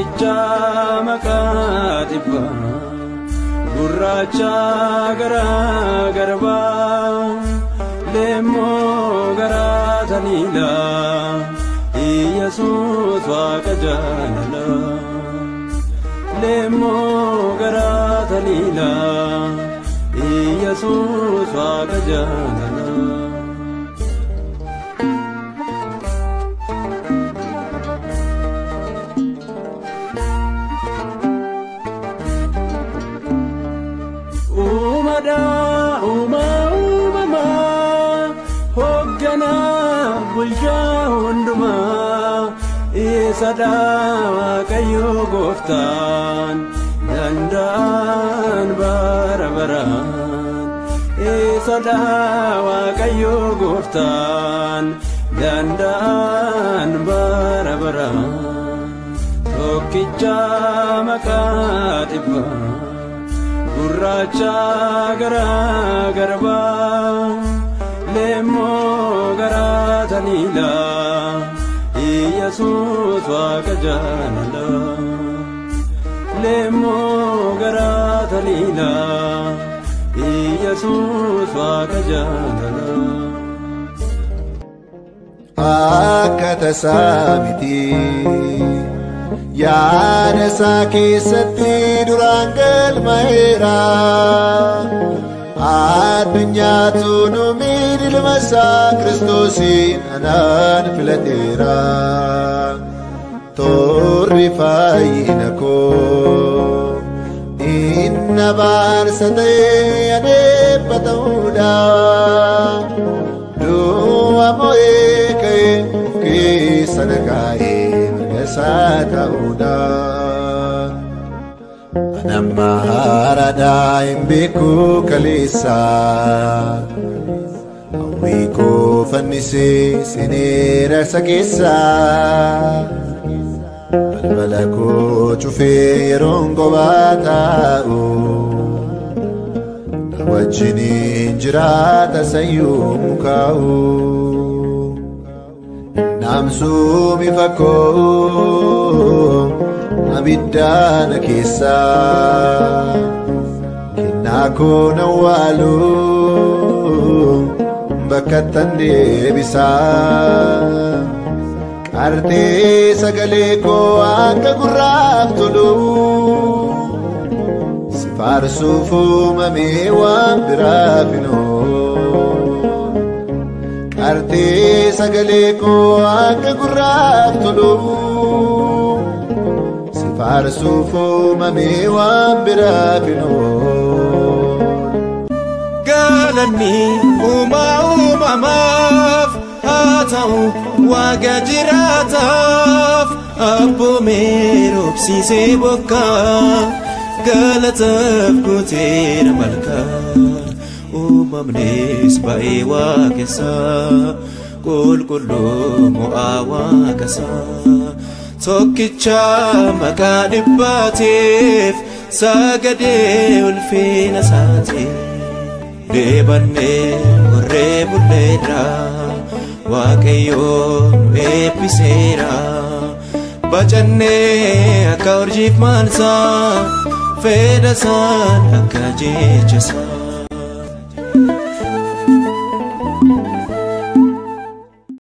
tokkicha maqaa dhibba gurraacha garaa garbaa leemmoo garaa taliila Yesuus waaqa jaalala leemmoo garaa taliila Yesuus waaqa jaalala Sada kayo goftan dandan barabaran sada kayo goftan dandan barabaran tokkicha maqaa dhibba gurraacha garaa garbaa leemmoo garaa taliila Yesuus waaqa jaalala leemmoo garaa taliila Yesuus waaqa jaalala akka tasaa miti yaada isaa keessatti duraan galmaa'eera addunyaatu nu ilma isaa Kiristoosiin anaan filateera torri fayyina koo inna baarsa ta'ee adeebba ta'uudha du'a mo'ee ka'ee of keessa nagaa'ee mirga isaa ta'uudha anamma haaraadhaa hin beeku kaleessa Wiko fannise sinera sakesa balbalako chufe yerongo batao wajini jirata sayum kau namsu mifako abidana kesa kinako nawalu Bakatan debisa Karte sagale ko akka gurraaf tolu Sifarsuufu mame waan biraafino Karte sagale ko akka gurraaf tolu Sifarsuufu mame waan biraafino Galani umamaf hatau waga jirataf abbo merobsi se bokka galataf kutera malka umamnes bae wakesa kulkullu muawa kasa tokkicha maqaa dhibbaatiif sagade ulfina saati Debanne warre bulleedha waaqayyoon eebbiseera bacanne akka urjiif maalsaa fedha isaan akka jechasaa